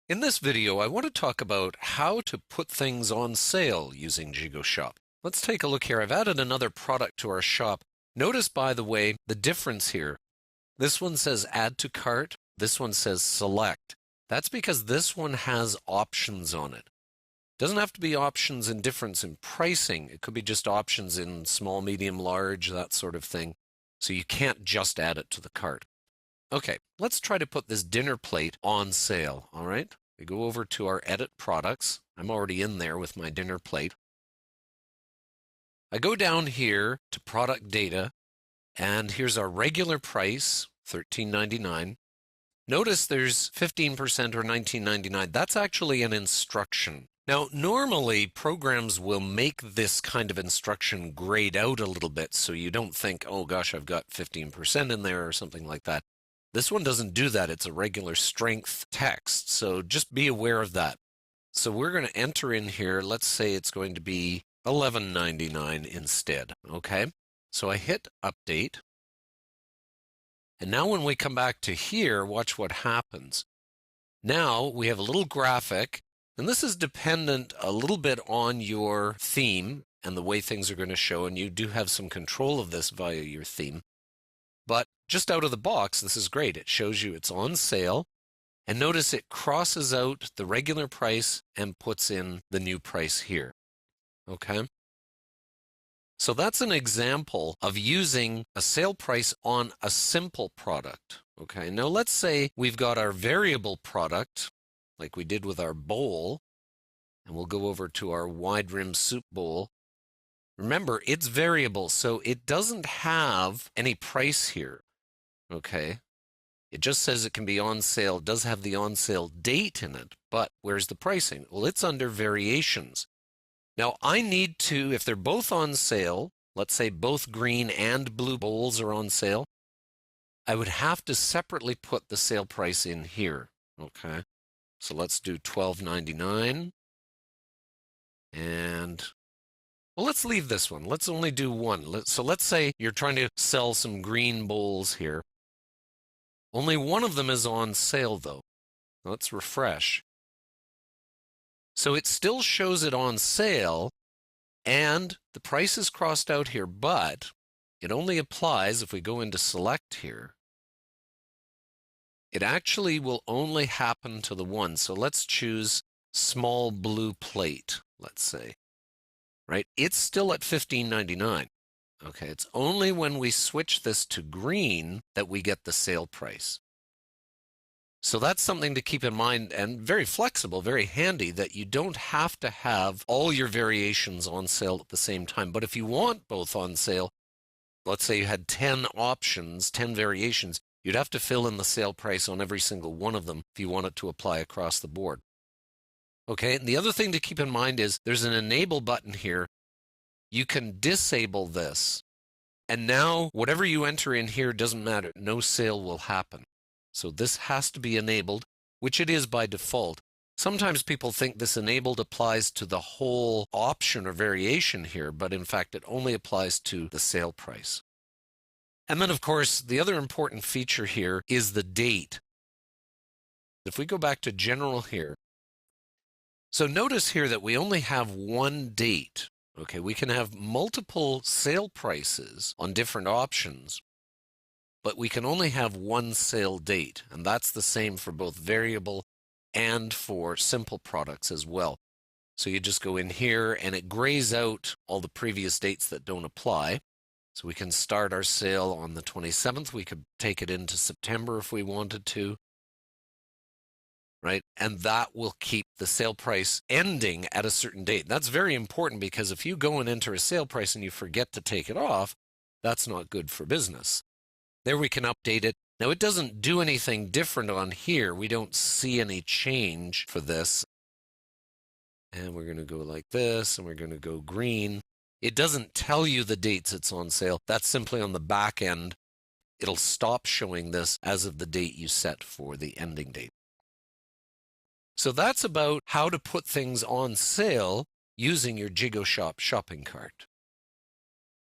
In this video, I want to talk about how to put things on sale using GigoShop. Let's take a look here. I've added another product to our shop. Notice, by the way, the difference here. This one says Add to Cart. This one says Select. That's because this one has options on it. It doesn't have to be options in difference in pricing. It could be just options in small, medium, large, that sort of thing. So you can't just add it to the cart. Okay, let's try to put this dinner plate on sale, all right? We go over to our Edit Products. I'm already in there with my dinner plate. I go down here to Product Data, and here's our regular price, $13.99. Notice there's 15% or $19.99. That's actually an instruction. Now, normally programs will make this kind of instruction grayed out a little bit so you don't think, oh gosh, I've got 15% in there or something like that. This one doesn't do that. It's a regular strength text, so just be aware of that. So we're going to enter in here, let's say it's going to be $11.99 instead, okay? So I hit Update. And now when we come back to here, watch what happens. Now we have a little graphic, and this is dependent a little bit on your theme and the way things are going to show, and you do have some control of this via your theme. But just out of the box, this is great. It shows you it's on sale. And notice it crosses out the regular price and puts in the new price here. Okay? So that's an example of using a sale price on a simple product. Okay? Now let's say we've got our variable product, like we did with our bowl, and we'll go over to our wide rim soup bowl. Remember, it's variable, so it doesn't have any price here, okay? It just says it can be on sale. It does have the on sale date in it, but where's the pricing? Well, it's under variations. Now, I need to, if they're both on sale, let's say both green and blue bowls are on sale, I would have to separately put the sale price in here, okay? So let's do $12.99, and well, let's leave this one. Let's only do one. So let's say you're trying to sell some green bowls here. Only one of them is on sale, though. Let's refresh. So it still shows it on sale, and the price is crossed out here, but it only applies if we go into Select here. It actually will only happen to the one. So let's choose small blue plate, let's say. Right? It's still at $15.99. Okay, it's only when we switch this to green that we get the sale price. So that's something to keep in mind, and very flexible, very handy, that you don't have to have all your variations on sale at the same time. But if you want both on sale, let's say you had 10 options, 10 variations, you'd have to fill in the sale price on every single one of them if you want it to apply across the board. Okay, and the other thing to keep in mind is there's an enable button here. You can disable this, and now whatever you enter in here doesn't matter. No sale will happen. So this has to be enabled, which it is by default. Sometimes people think this enabled applies to the whole option or variation here, but in fact it only applies to the sale price. And then of course the other important feature here is the date. If we go back to General here, so notice here that we only have one date. Okay, we can have multiple sale prices on different options, but we can only have one sale date, and that's the same for both variable and for simple products as well. So you just go in here and it grays out all the previous dates that don't apply. So we can start our sale on the 27th. We could take it into September if we wanted to. Right? And that will keep the sale price ending at a certain date. That's very important because if you go and enter a sale price and you forget to take it off, that's not good for business. There we can update it. Now it doesn't do anything different on here. We don't see any change for this. And we're going to go like this, and we're going to go green. It doesn't tell you the dates it's on sale. That's simply on the back end. It'll stop showing this as of the date you set for the ending date. So that's about how to put things on sale using your GigoShop shopping cart.